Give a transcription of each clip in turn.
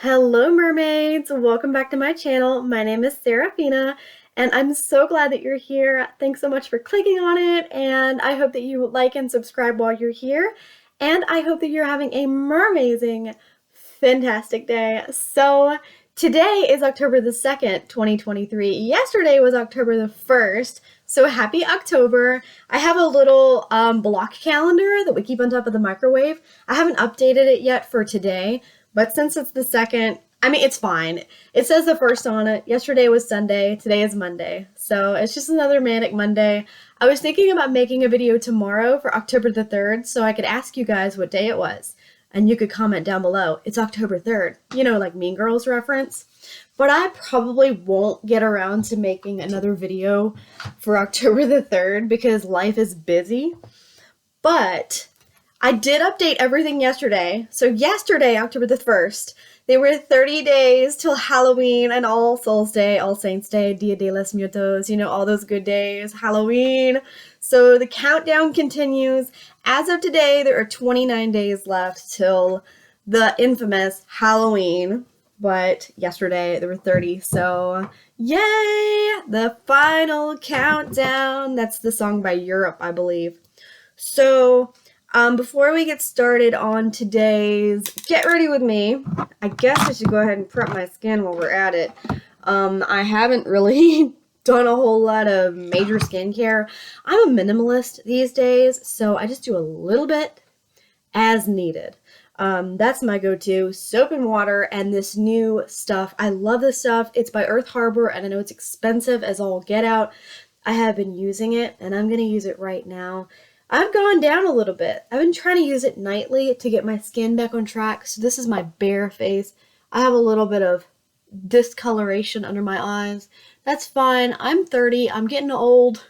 Hello mermaids! Welcome back to my channel. My name is Serafina and I'm so glad that you're here. Thanks so much for clicking on it, and I hope that you like and subscribe while you're here, and I hope that you're having a mermazing, fantastic day. So today is October the 2nd, 2023. Yesterday was October the 1st, so happy October. I have a little block calendar that we keep on top of the microwave. I haven't updated it yet for today, but since it's the 2nd, I mean, it's fine. It says the 1st on it. Yesterday was Sunday. Today is Monday. So it's just another manic Monday. I was thinking about making a video tomorrow for October the 3rd so I could ask you guys what day it was. And you could comment down below. It's October 3rd. You know, like Mean Girls reference. But I probably won't get around to making another video for October the 3rd because life is busy. But I did update everything yesterday. So yesterday, October the 1st, they were 30 days till Halloween and All Souls Day, All Saints Day, Dia de los Muertos, you know, all those good days, Halloween. So the countdown continues. As of today, there are 29 days left till the infamous Halloween. But yesterday, there were 30, so yay! The final countdown. That's the song by Europe, I believe. So before we get started on today's Get Ready With Me, I guess I should go ahead and prep my skin while we're at it. I haven't really done a whole lot of major skincare. I'm a minimalist these days, so I just do a little bit as needed. That's my go-to. Soap and water and this new stuff. I love this stuff. It's by Earth Harbor, and I know it's expensive as all get out. I have been using it, and I'm going to use it right now. I've gone down a little bit. I've been trying to use it nightly to get my skin back on track. So this is my bare face. I have a little bit of discoloration under my eyes. That's fine. I'm 30. I'm getting old.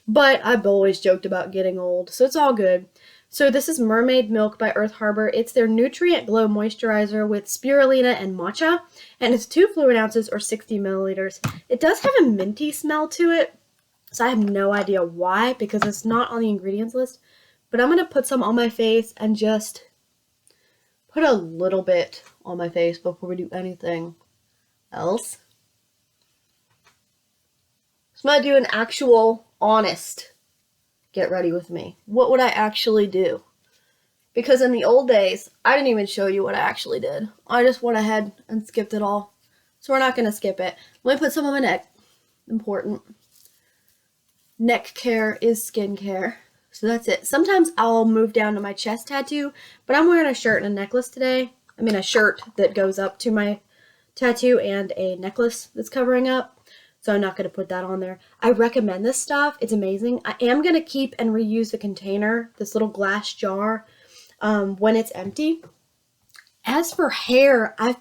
But I've always joked about getting old, so it's all good. So this is Mermaid Milk by Earth Harbor. It's their Nutrient Glow Moisturizer with spirulina and matcha, and it's 2 fluid ounces or 60 milliliters. It does have a minty smell to it. So I have no idea why, because it's not on the ingredients list. But I'm going to put some on my face and just put a little bit on my face before we do anything else. So I'm going to do an actual, honest get ready with me. What would I actually do? Because in the old days, I didn't even show you what I actually did. I just went ahead and skipped it all. So we're not going to skip it. Let me put some on my neck. Important. Neck care is skincare. So that's it. Sometimes I'll move down to my chest tattoo, but I'm wearing a shirt and a necklace today. I mean, a shirt that goes up to my tattoo and a necklace that's covering up. So I'm not going to put that on there. I recommend this stuff. It's amazing. I am going to keep and reuse the container, this little glass jar, when it's empty. As for hair, I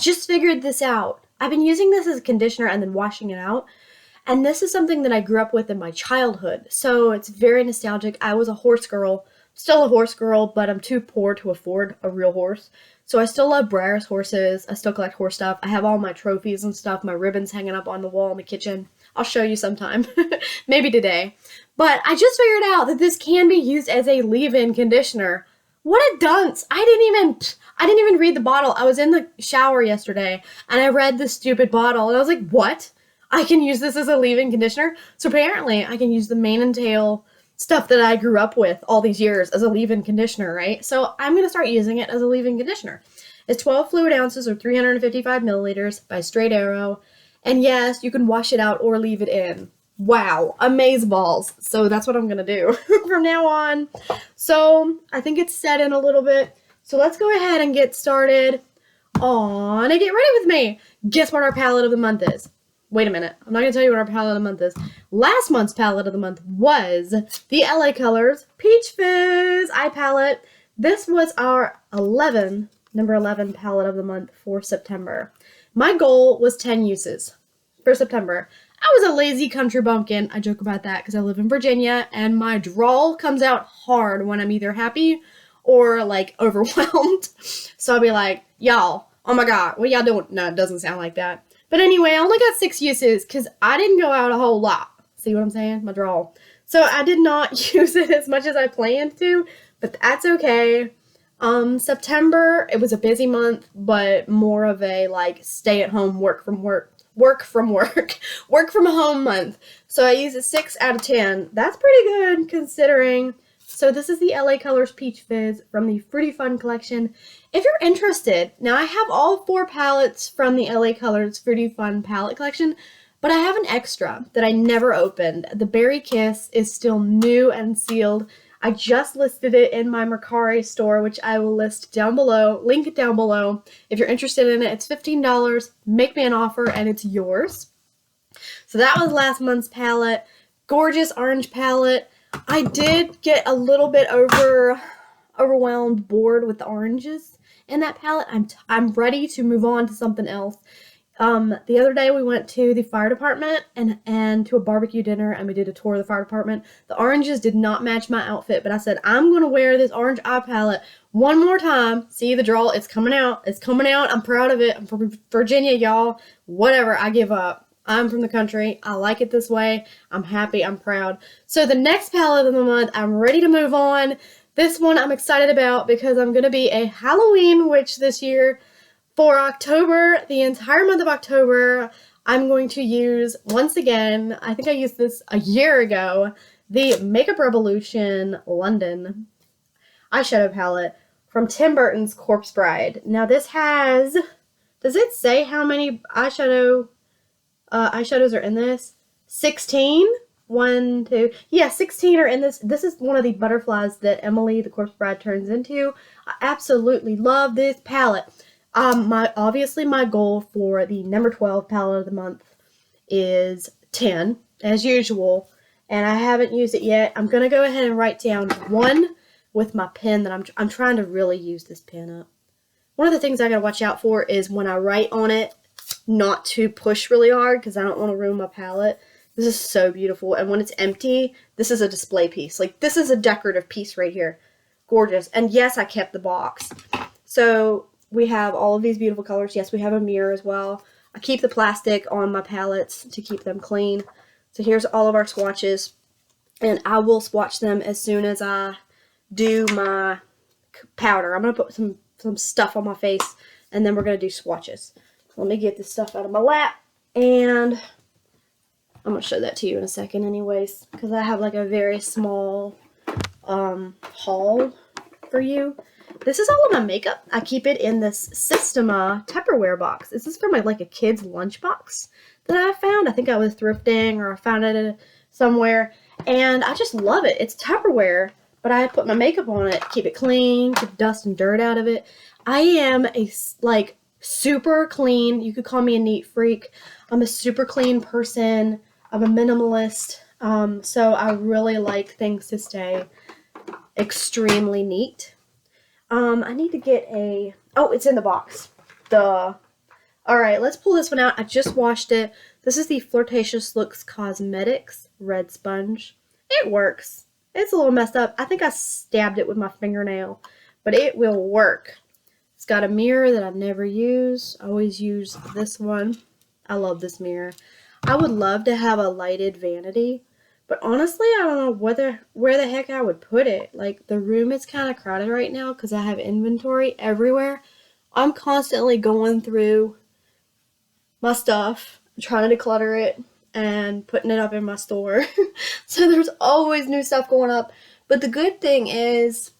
just figured this out. I've been using this as a conditioner and then washing it out. And this is something that I grew up with in my childhood, so it's very nostalgic. I was a horse girl, still a horse girl, but I'm too poor to afford a real horse. So I still love Breyer's horses. I still collect horse stuff. I have all my trophies and stuff, my ribbons hanging up on the wall in the kitchen. I'll show you sometime, maybe today. But I just figured out that this can be used as a leave-in conditioner. What a dunce! I didn't even read the bottle. I was in the shower yesterday, and I read the stupid bottle, and I was like, what? I can use this as a leave-in conditioner? So apparently I can use the mane and tail stuff that I grew up with all these years as a leave-in conditioner, right? So I'm going to start using it as a leave-in conditioner. It's 12 fluid ounces or 355 milliliters by Straight Arrow. And yes, you can wash it out or leave it in. Wow, amazeballs. So that's what I'm going to do from now on. So I think it's set in a little bit. So let's go ahead and get started on a Get Ready With Me. Guess what our palette of the month is? Wait a minute. I'm not going to tell you what our palette of the month is. Last month's palette of the month was the LA Colors Peach Fizz Eye Palette. This was our number 11 palette of the month for September. My goal was 10 uses for September. I was a lazy country bumpkin. I joke about that because I live in Virginia, and my drawl comes out hard when I'm either happy or, like, overwhelmed. So I'll be like, y'all, oh my god, what y'all doing? No, it doesn't sound like that. But anyway, I only got 6 uses because I didn't go out a whole lot. See what I'm saying? My drawl. So I did not use it as much as I planned to, but that's okay. September, it was a busy month, but more of a like stay at home, work from work, work from work, work from home month. So I used a 6 out of 10. That's pretty good considering. So this is the LA Colors Peach Fizz from the Fruity Fun collection. If you're interested, now I have all 4 palettes from the LA Colors Fruity Fun palette collection, but I have an extra that I never opened. The Berry Kiss is still new and sealed. I just listed it in my Mercari store, which I will list down below, link it down below. If you're interested in it, it's $15. Make me an offer and it's yours. So that was last month's palette. Gorgeous orange palette. I did get a little bit overwhelmed, bored with the oranges in that palette. I'm ready to move on to something else. The other day we went to the fire department and to a barbecue dinner, and we did a tour of the fire department. The oranges did not match my outfit, but I said, I'm going to wear this orange eye palette one more time. See the draw? It's coming out. It's coming out. I'm proud of it. I'm from Virginia, y'all. Whatever. I give up. I'm from the country. I like it this way. I'm happy. I'm proud. So the next palette of the month, I'm ready to move on. This one I'm excited about because I'm going to be a Halloween witch this year. For October, the entire month of October, I'm going to use, once again, I think I used this a year ago, the Makeup Revolution London eyeshadow palette from Tim Burton's Corpse Bride. Now this has, does it say how many eyeshadows are in this? 16? 1, 2, yeah, 16 are in this. This is one of the butterflies that Emily, the Corpse Bride, turns into. I absolutely love this palette. Obviously my goal for the number 12 palette of the month is 10, as usual, and I haven't used it yet. I'm going to go ahead and write down 1 with my pen that I'm trying to really use this pen up. One of the things I got to watch out for is when I write on it, not to push really hard because I don't want to ruin my palette. This is so beautiful, and when it's empty, this is a display piece. Like, this is a decorative piece right here. Gorgeous. And yes, I kept the box. So we have all of these beautiful colors. Yes, we have a mirror as well. I keep the plastic on my palettes to keep them clean. So here's all of our swatches. And I will swatch them as soon as I do my powder. I'm going to put some stuff on my face, and then we're going to do swatches. Let me get this stuff out of my lap. And I'm going to show that to you in a second anyways, because I have like a very small haul for you. This is all of my makeup. I keep it in this Systema Tupperware box. This is from like a kid's lunchbox that I found. I think I was thrifting or I found it somewhere. And I just love it. It's Tupperware, but I put my makeup on it, keep it clean, keep dust and dirt out of it. I am a like super clean. You could call me a neat freak. I'm a super clean person. I'm a minimalist. So I really like things to stay extremely neat. I need to get oh, it's in the box. Duh. Alright, let's pull this one out. I just washed it. This is the Flirtatious Looks Cosmetics Red Sponge. It works. It's a little messed up. I think I stabbed it with my fingernail, but it will work. It's got a mirror that I never use. I always use this one. I love this mirror. I would love to have a lighted vanity, but honestly, I don't know where the heck I would put it. Like, the room is kind of crowded right now because I have inventory everywhere. I'm constantly going through my stuff, trying to declutter it, and putting it up in my store. So there's always new stuff going up. But the good thing is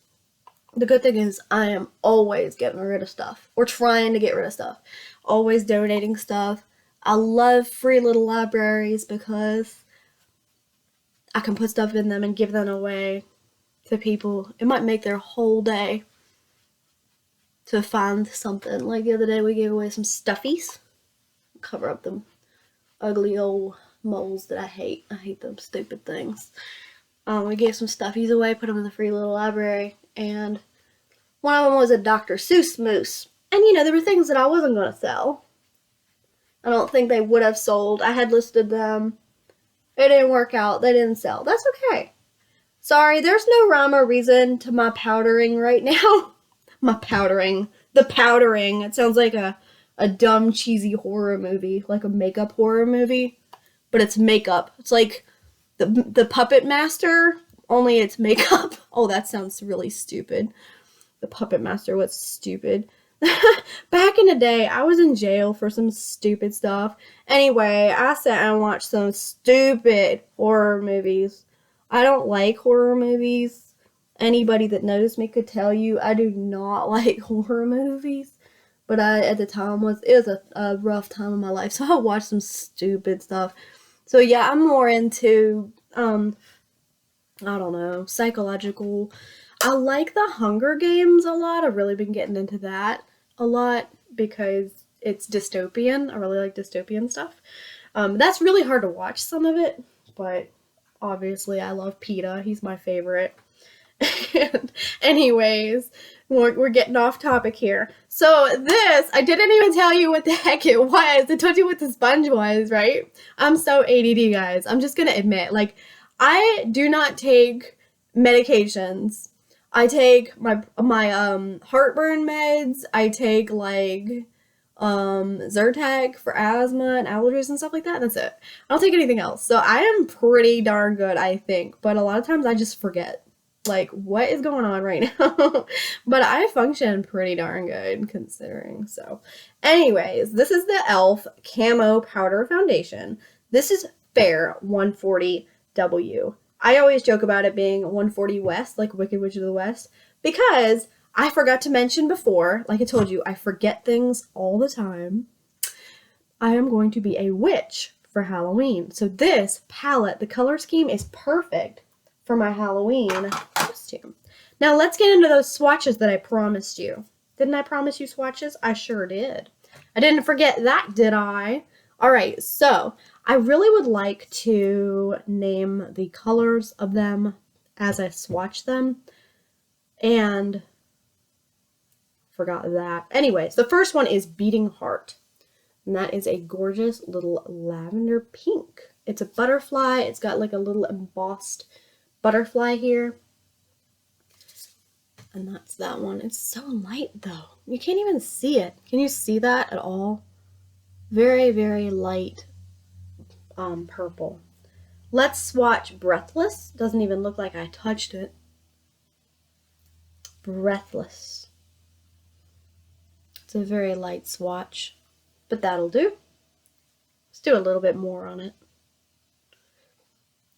I am always getting rid of stuff, or trying to get rid of stuff. Always donating stuff. I love free little libraries because I can put stuff in them and give them away to people. It might make their whole day to find something. Like the other day we gave away some stuffies. Cover up them ugly old moles that I hate. I hate them stupid things. We gave some stuffies away, put them in the free little library, and one of them was a Dr. Seuss moose. And you know, there were things that I wasn't going to sell. I don't think they would have sold. I had listed them. It didn't work out. They didn't sell. That's okay. Sorry, there's no rhyme or reason to my powdering right now. My powdering. The powdering. It sounds like a dumb, cheesy horror movie. Like a makeup horror movie. But it's makeup. It's like the Puppet Master, only it's makeup. Oh, that sounds really stupid. The Puppet Master was stupid. Back in the day, I was in jail for some stupid stuff. Anyway, I sat and watched some stupid horror movies. I don't like horror movies. Anybody that knows me could tell you I do not like horror movies. But at the time, it was a rough time in my life, so I watched some stupid stuff. So yeah, I'm more into, I don't know, psychological. I like the Hunger Games a lot. I've really been getting into that a lot because it's dystopian. I really like dystopian stuff. That's really hard to watch, some of it, but obviously I love PETA. He's my favorite. And anyways, we're getting off topic here. So this, I didn't even tell you what the heck it was. I told you what the sponge was, right? I'm so ADD, guys. I'm just gonna admit, like, I do not take medications. I take my heartburn meds. I take like Zyrtec for asthma and allergies and stuff like that. That's it. I don't take anything else. So I am pretty darn good, I think. But a lot of times I just forget. Like, what is going on right now? But I function pretty darn good considering. So anyways, this is the e.l.f. Camo Powder Foundation. This is Fair 140W. I always joke about it being 140 West, like Wicked Witch of the West, because I forgot to mention before, like I told you, I forget things all the time. I am going to be a witch for Halloween. So this palette, the color scheme is perfect for my Halloween costume. Now let's get into those swatches that I promised you. Didn't I promise you swatches? I sure did. I didn't forget that, did I? All right, so I really would like to name the colors of them as I swatch them, and forgot that. Anyways, the first one is Beating Heart, and that is a gorgeous little lavender pink. It's a butterfly. It's got like a little embossed butterfly here, and that's that one. It's so light though. You can't even see it. Can you see that at all? Very, very light purple. Let's swatch Breathless. Doesn't even look like I touched it. Breathless. It's a very light swatch, but that'll do. Let's do a little bit more on it.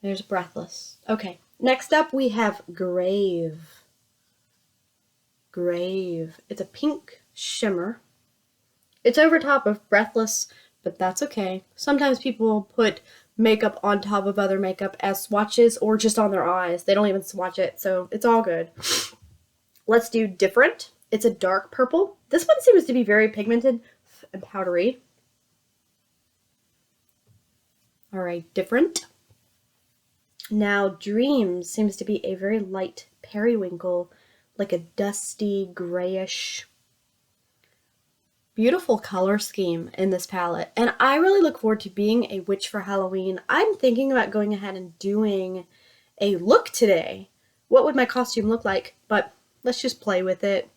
There's Breathless. Okay, next up we have Grave. Grave. It's a pink shimmer. It's over top of Breathless, but that's okay. Sometimes people put makeup on top of other makeup as swatches or just on their eyes. They don't even swatch it, so it's all good. Let's do Different. It's a dark purple. This one seems to be very pigmented and powdery. All right, Different. Now Dreams seems to be a very light periwinkle, like a dusty grayish. Beautiful color scheme in this palette, and I really look forward to being a witch for Halloween. I'm thinking about going ahead and doing a look today. What would my costume look like? But let's just play with it.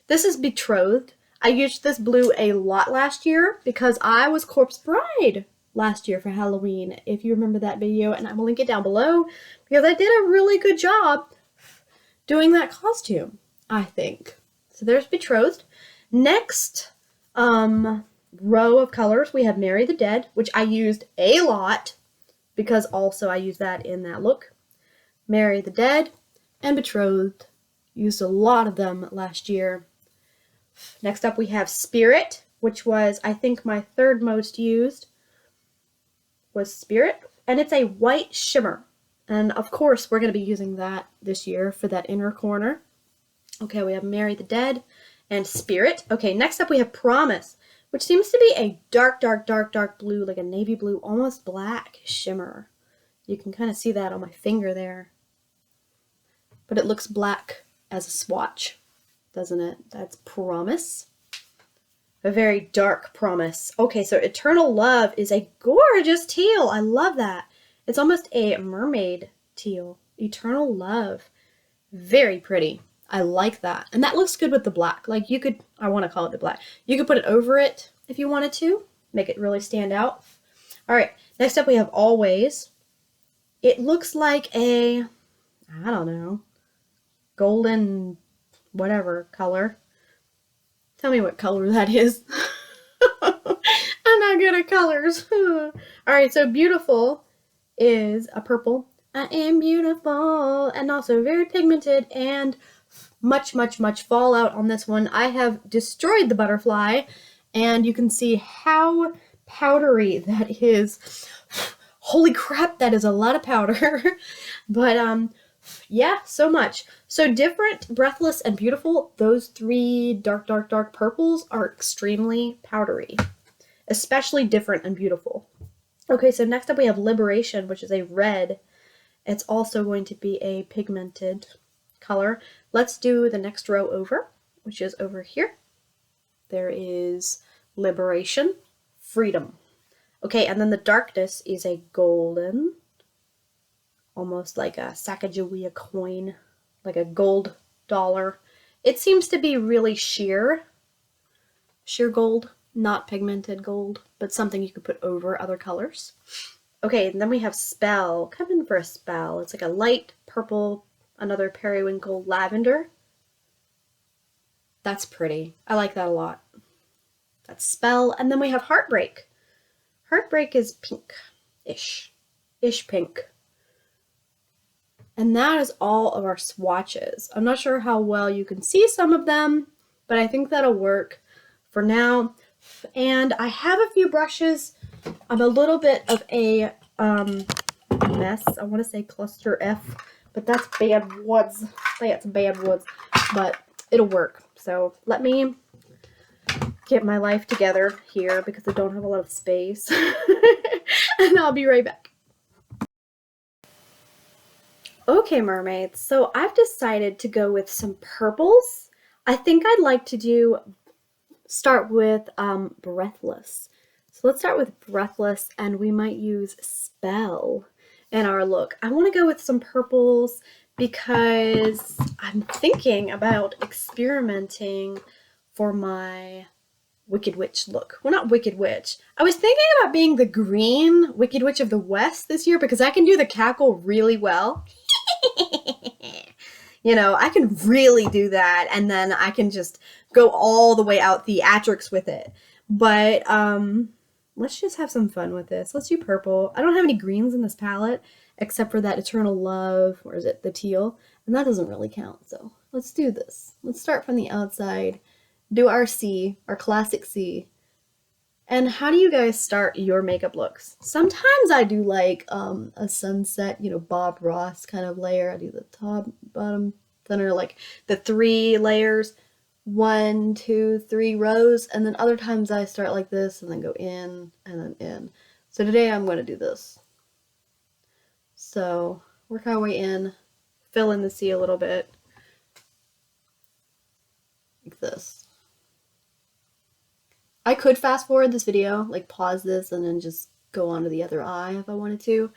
This is Betrothed. I used this blue a lot last year because I was Corpse Bride last year for Halloween, if you remember that video, and I will link it down below because I did a really good job doing that costume, I think. So there's Betrothed. Next row of colors, we have Marry the Dead, which I used a lot because also I used that in that look. Marry the Dead and Betrothed. Used a lot of them last year. Next up we have Spirit, which was, I think, my third most used was Spirit, and it's a white shimmer. And of course we're going to be using that this year for that inner corner. Okay, we have Marry the Dead and Spirit. Okay, next up we have Promise, which seems to be a dark, dark, dark, dark blue, like a navy blue, almost black shimmer. You can kind of see that on my finger there. But it looks black as a swatch, doesn't it? That's Promise. A very dark Promise. Okay, so Eternal Love is a gorgeous teal. I love that. It's almost a mermaid teal. Eternal Love. Very pretty. I like that. And that looks good with the black. Like you could, I want to call it the black. You could put it over it if you wanted to. Make it really stand out. All right, next up we have Always. It looks like a, I don't know, golden whatever color. Tell me what color that is. I'm not good at colors. Alright, so beautiful is a purple. I am beautiful, and also very pigmented, and much fallout on this one. I have destroyed the butterfly, and you can see how powdery that is. Holy crap, that is a lot of powder. But yeah, so much. So different, breathless, and beautiful. Those three dark purples are extremely powdery, especially different and beautiful. Okay, so next up we have Liberation, which is a red. It's also going to be a pigmented color. Let's do the next row over, which is over here. There is Liberation, Freedom. Okay, and then the darkness is a golden, almost like a Sacagawea coin, like a gold dollar. It seems to be really sheer gold, not pigmented gold, but something you could put over other colors. Okay, and then we have Spell. Come in for a Spell. It's like a light purple, another periwinkle lavender. That's pretty. I like that a lot. That's Spell. And then we have Heartbreak. Heartbreak is pink-ish. Ish pink. And that is all of our swatches. I'm not sure how well you can see some of them, but I think that'll work for now. And I have a few brushes. I'm a little bit of a mess. I want to say cluster F, but that's bad woods. That's bad woods, but it'll work. So let me get my life together here because I don't have a lot of space. And I'll be right back. Okay, mermaids, so I've decided to go with some purples. I think I'd like to start with Breathless. So let's start with Breathless, and we might use Spell in our look. I want to go with some purples because I'm thinking about experimenting for my Wicked Witch look. Well, not Wicked Witch. I was thinking about being the green Wicked Witch of the West this year because I can do the cackle really well. You know, I can really do that, and then I can just go all the way out theatrics with it. But let's just have some fun with this. Let's do purple. I don't have any greens in this palette except for that Eternal Love, or is it the teal? And that doesn't really count, so let's do this. Let's start from the outside, do our C, our classic C. And how do you guys start your makeup looks? Sometimes I do like a sunset, you know, Bob Ross kind of layer. I do the top, bottom, center, like the 3 layers, 1, 2, 3 rows. And then other times I start like this and then go in and then in. So today I'm going to do this. So work our way in, fill in the C a little bit, like this. I could fast forward this video, like pause this and then just go on to the other eye if I wanted to.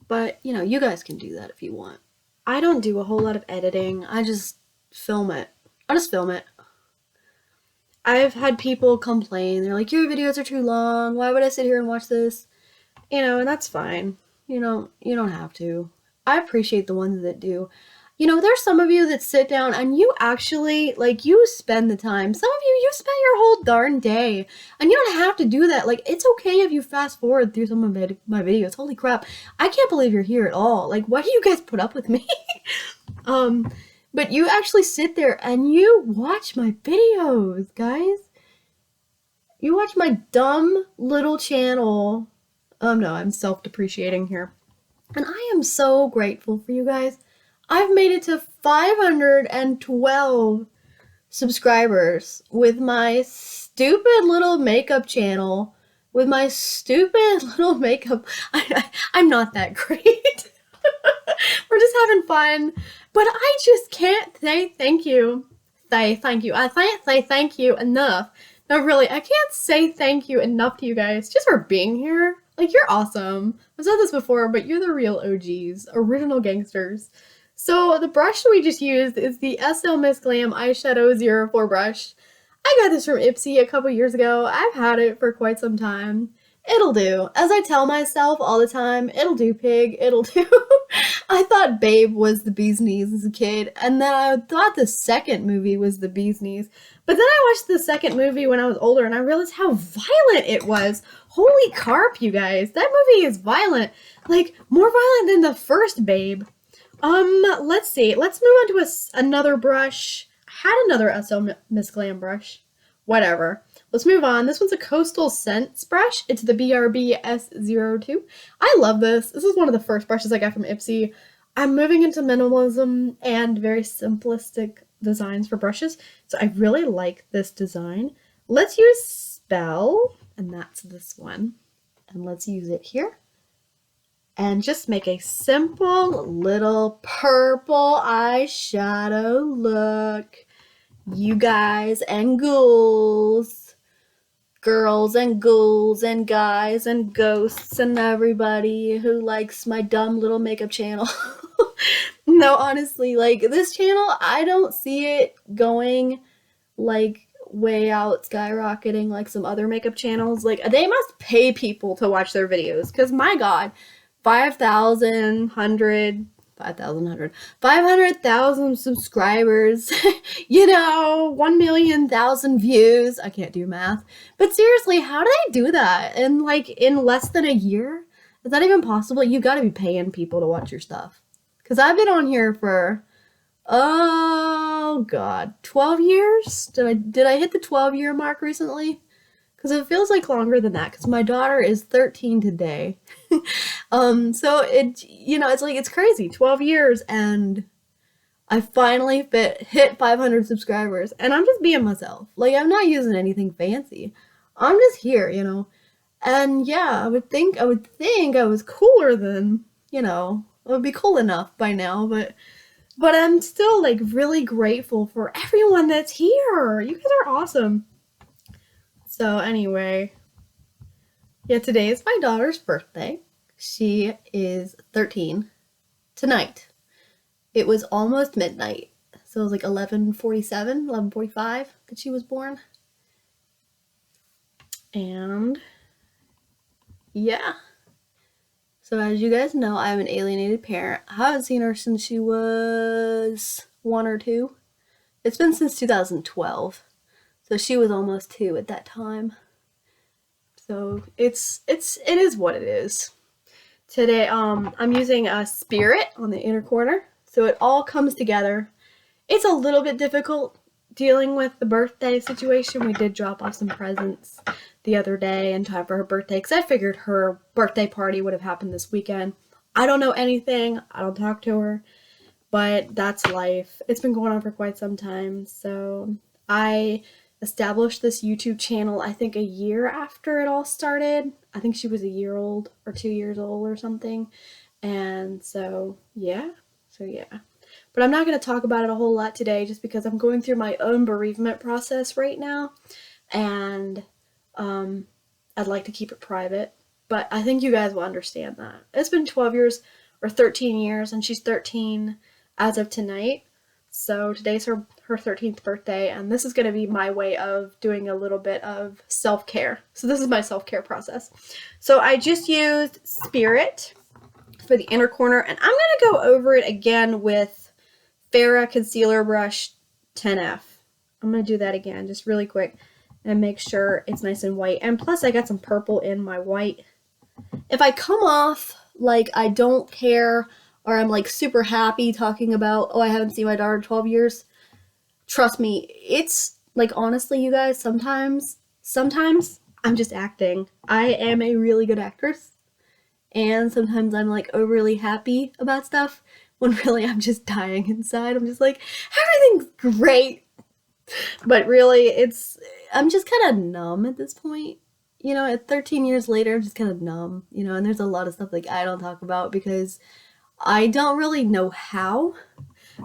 But, you know, you guys can do that if you want. I don't do a whole lot of editing. I just film it. I just film it. I've had people complain. They're like, your videos are too long. Why would I sit here and watch this? You know, and that's fine. You know, you don't have to. I appreciate the ones that do. You know, there's some of you that sit down and you actually, like, you spend the time. Some of you spend your whole darn day. And you don't have to do that. Like, it's okay if you fast forward through some of my videos. Holy crap. I can't believe you're here at all. Like, why do you guys put up with me? But you actually sit there and you watch my videos, guys. You watch my dumb little channel. No, I'm self-depreciating here. And I am so grateful for you guys. I've made it to 512 subscribers with my stupid little makeup channel, with my stupid little makeup. I'm not that great. We're just having fun. But I just can't say thank you. I can't say thank you enough. No, really, I can't say thank you enough to you guys just for being here. Like, you're awesome. I've said this before, but you're the real OGs, original gangsters. So the brush we just used is the SL Miss Glam Eyeshadow 04 brush. I got this from Ipsy a couple years ago. I've had it for quite some time. It'll do. As I tell myself all the time, it'll do, pig, it'll do. I thought Babe was the bee's knees as a kid, and then I thought the second movie was the bee's knees. But then I watched the second movie when I was older, and I realized how violent it was. Holy carp, you guys. That movie is violent. Like, more violent than the first Babe. Let's see. Let's move on to another brush. I had another SL Miss Glam brush. Whatever. Let's move on. This one's a Coastal Scents brush. It's the BRB S02. I love this. This is one of the first brushes I got from Ipsy. I'm moving into minimalism and very simplistic designs for brushes, so I really like this design. Let's use Spell, and that's this one. And let's use it here. And just make a simple little purple eyeshadow look. You guys and ghouls, girls and ghouls and guys and ghosts and everybody who likes my dumb little makeup channel. No, honestly, like, this channel, I don't see it going, like, way out skyrocketing like some other makeup channels. Like, they must pay people to watch their videos, because my god, 500,000 subscribers, you know, 1,000,000 views. I can't do math. But seriously, how do they do that? And like in less than a year? Is that even possible? You gotta be paying people to watch your stuff. Because I've been on here for, oh god, 12 years? Did I hit the 12-year mark recently? Because it feels like longer than that, because my daughter is 13 today. So it, you know, it's like, it's crazy. 12 years, and I finally hit 500 subscribers, and I'm just being myself. Like, I'm not using anything fancy. I'm just here, you know. And yeah, I would think I was cooler than, you know, I would be cool enough by now, but I'm still like really grateful for everyone that's here. You guys are awesome. So anyway, yeah, today is my daughter's birthday. She is 13 tonight. It was almost midnight, so it was like 11:47, 11:45 that she was born. And yeah, so as you guys know, I'm an alienated parent. I haven't seen her since she was 1 or 2. It's been since 2012. So she was almost 2 at that time. So it is what it is. Today, I'm using a Spirit on the inner corner, so it all comes together. It's a little bit difficult dealing with the birthday situation. We did drop off some presents the other day in time for her birthday, because I figured her birthday party would have happened this weekend. I don't know anything. I don't talk to her, but that's life. It's been going on for quite some time, so I established this YouTube channel, I think a year after it all started. I think she was a year old or 2 years old or something. And so yeah. But I'm not going to talk about it a whole lot today, just because I'm going through my own bereavement process right now. And I'd like to keep it private. But I think you guys will understand that. It's been 12 years or 13 years, and she's 13 as of tonight. So today's her 13th birthday, and this is going to be my way of doing a little bit of self-care. So this is my self-care process. So I just used Spirit for the inner corner, and I'm going to go over it again with Farrah Concealer Brush 10F. I'm going to do that again just really quick and make sure it's nice and white. And plus I got some purple in my white. If I come off like I don't care, or I'm like super happy talking about, oh, I haven't seen my daughter in 12 years, trust me, it's like, honestly, you guys, sometimes I'm just acting. I am a really good actress, and sometimes I'm like overly happy about stuff when really I'm just dying inside. I'm just like, everything's great. But really, I'm just kind of numb at this point. You know, at 13 years later, I'm just kind of numb, you know, and there's a lot of stuff like I don't talk about because I don't really know how.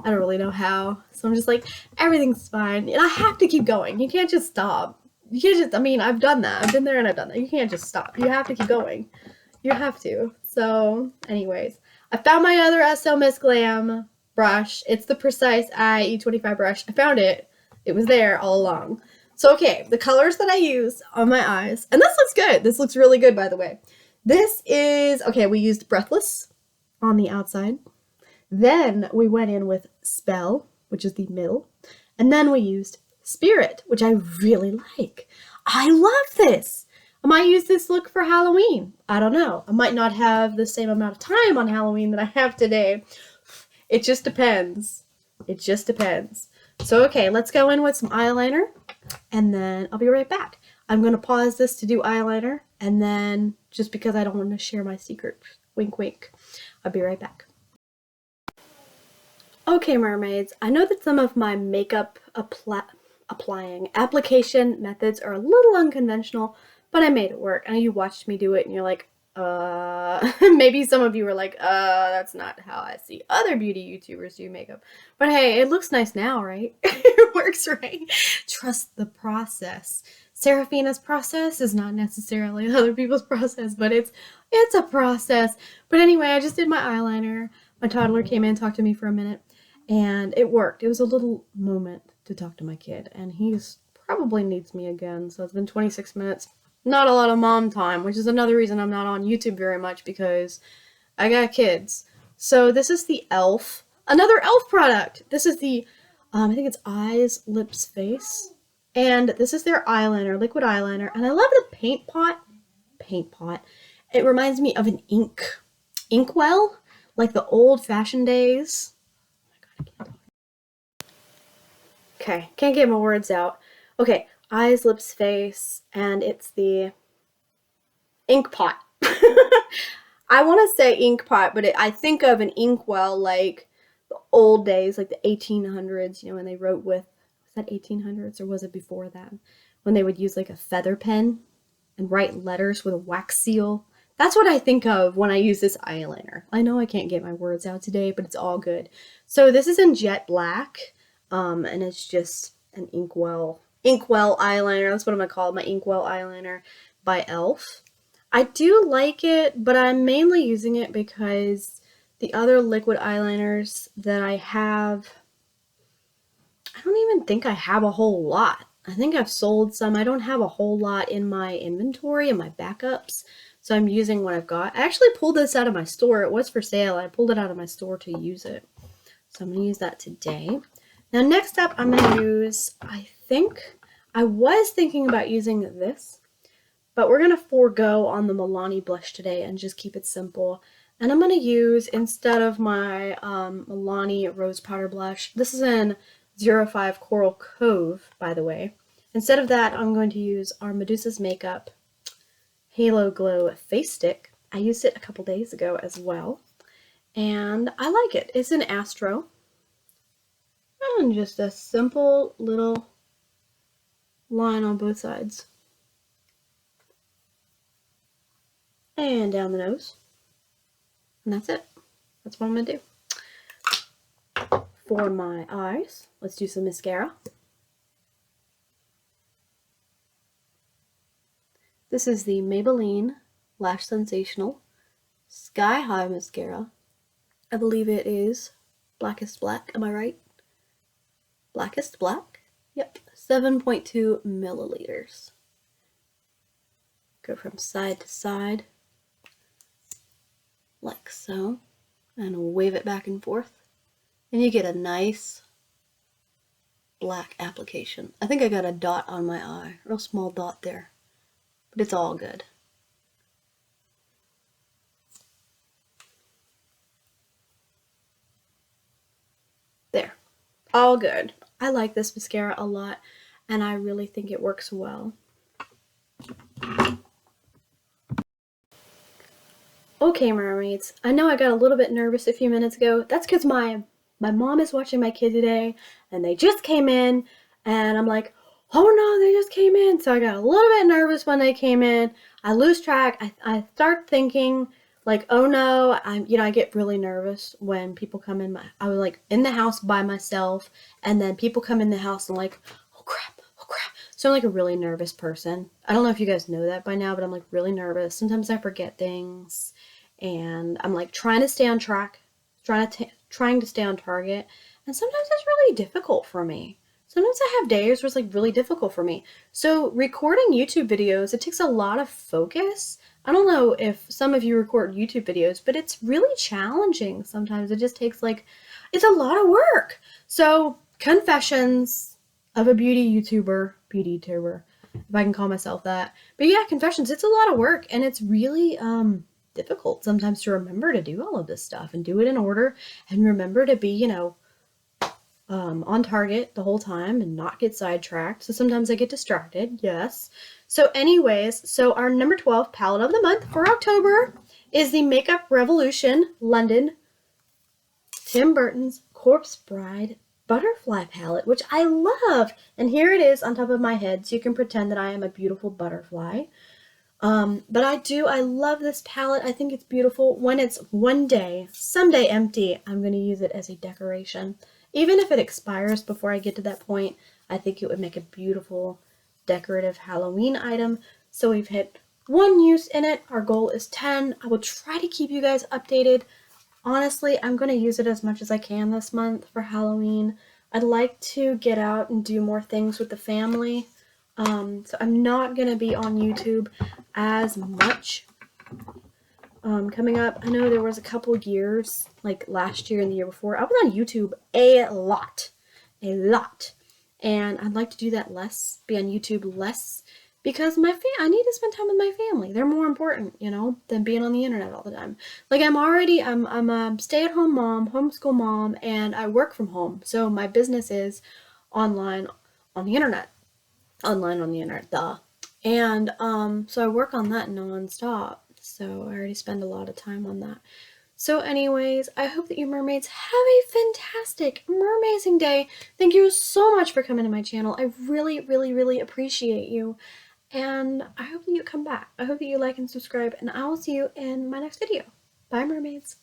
So I'm just like, everything's fine. And I have to keep going. You can't just stop. You can't just, I mean, I've done that. I've been there and I've done that. You can't just stop. You have to keep going. You have to. So anyways, I found my other SL Miss Glam brush. It's the Precise Eye E25 brush. I found it. It was there all along. So, okay, the colors that I use on my eyes, and this looks good. This looks really good, by the way. This is, okay, we used Breathless on the outside. Then we went in with Spell, which is the middle. And then we used Spirit, which I really like. I love this. I might use this look for Halloween. I don't know. I might not have the same amount of time on Halloween that I have today. It just depends. It just depends. So, okay, let's go in with some eyeliner, and then I'll be right back. I'm going to pause this to do eyeliner, and then just because I don't want to share my secret, wink, wink, I'll be right back. Okay, mermaids, I know that some of my makeup application methods are a little unconventional, but I made it work. I know you watched me do it, and you're like, maybe some of you were like, that's not how I see other beauty YouTubers do makeup. But hey, it looks nice now, right? It works, right? Trust the process. Serafina's process is not necessarily other people's process, but it's a process. But anyway, I just did my eyeliner. My toddler came in, talked to me for a minute, and it worked. It was a little moment to talk to my kid, and he's probably needs me again, so it's been 26 minutes. Not a lot of mom time, which is another reason I'm not on YouTube very much, because I got kids. So this is the e.l.f. Another e.l.f. product. This is the, I think it's Eyes, Lips, Face. And this is their eyeliner, liquid eyeliner. And I love the paint pot. It reminds me of an inkwell, like the old-fashioned days. Oh my God, okay, can't get my words out. Okay, Eyes, Lips, Face, and it's the ink pot. I want to say ink pot, but I think of an inkwell like the old days, like the 1800s, you know, when they wrote with, was that 1800s or was it before that? When they would use like a feather pen and write letters with a wax seal. That's what I think of when I use this eyeliner. I know I can't get my words out today, but it's all good. So this is in jet black, and it's just an inkwell eyeliner. That's what I'm gonna call it, my inkwell eyeliner by e.l.f. I do like it, but I'm mainly using it because the other liquid eyeliners that I have, I don't even think I have a whole lot. I think I've sold some. I don't have a whole lot in my inventory and my backups, so I'm using what I've got. I actually pulled this out of my store. It was for sale. I pulled it out of my store to use it. So I'm going to use that today. Now next up, I'm going to use, I was thinking about using this, but we're going to forego on the Milani blush today and just keep it simple. And I'm going to use, instead of my Milani Rose Powder Blush, this is in 05 Coral Cove, by the way. Instead of that, I'm going to use our Medusa's Makeup Halo Glow Face Stick. I used it a couple days ago as well, and I like it. It's an Astro. And just a simple little line on both sides. And down the nose. And that's it. That's what I'm going to do. For my eyes, let's do some mascara. This is the Maybelline Lash Sensational Sky High Mascara. I believe it is Blackest Black, am I right? Blackest Black? Yep, 7.2 milliliters. Go from side to side, like so, and wave it back and forth. And you get a nice black application. I think I got a dot on my eye, a real small dot there, but it's all good. There, all good. I like this mascara a lot, and I really think it works well. Okay, mermaids, I know I got a little bit nervous a few minutes ago. That's because my mom is watching my kid today, and they just came in, and I'm like, oh no, they just came in. So I got a little bit nervous when they came in. I lose track. I start thinking, like, oh no, I get really nervous when people come in. I was like in the house by myself, and then people come in the house and like, oh crap. So I'm like a really nervous person. I don't know if you guys know that by now, but I'm like really nervous. Sometimes I forget things, and I'm like trying to stay on track, trying to stay on target, and sometimes it's really difficult for me. Sometimes I have days where it's like really difficult for me. So recording YouTube videos, it takes a lot of focus. I don't know if some of you record YouTube videos, but it's really challenging sometimes. It just takes like, it's a lot of work. So, confessions of a beauty tuber, if I can call myself that. But yeah, confessions, it's a lot of work, and it's really difficult sometimes to remember to do all of this stuff and do it in order and remember to be, on target the whole time and not get sidetracked. So sometimes I get distracted, yes. So anyways, so our number 12 palette of the month for October is the Makeup Revolution London Tim Burton's Corpse Bride Butterfly palette, which I love. And here it is on top of my head, so you can pretend that I am a beautiful butterfly. But I love this palette. I think it's beautiful. When it's one day, someday empty, I'm going to use it as a decoration. Even if it expires before I get to that point, I think it would make a beautiful decorative Halloween item. So we've hit 1 use in it. Our goal is 10. I will try to keep you guys updated. Honestly, I'm going to use it as much as I can this month for Halloween. I'd like to get out and do more things with the family. So I'm not going to be on YouTube as much coming up. I know there was a couple years, like last year and the year before, I was on YouTube a lot. And I'd like to do that less, be on YouTube less, because I need to spend time with my family. They're more important, than being on the internet all the time. Like I'm a stay-at-home mom, homeschool mom, and I work from home. So my business is online on the internet. Duh. And so I work on that nonstop. So I already spend a lot of time on that. So anyways, I hope that you mermaids have a fantastic, mermazing day. Thank you so much for coming to my channel. I really, really, really appreciate you. And I hope that you come back. I hope that you like and subscribe, and I will see you in my next video. Bye, mermaids.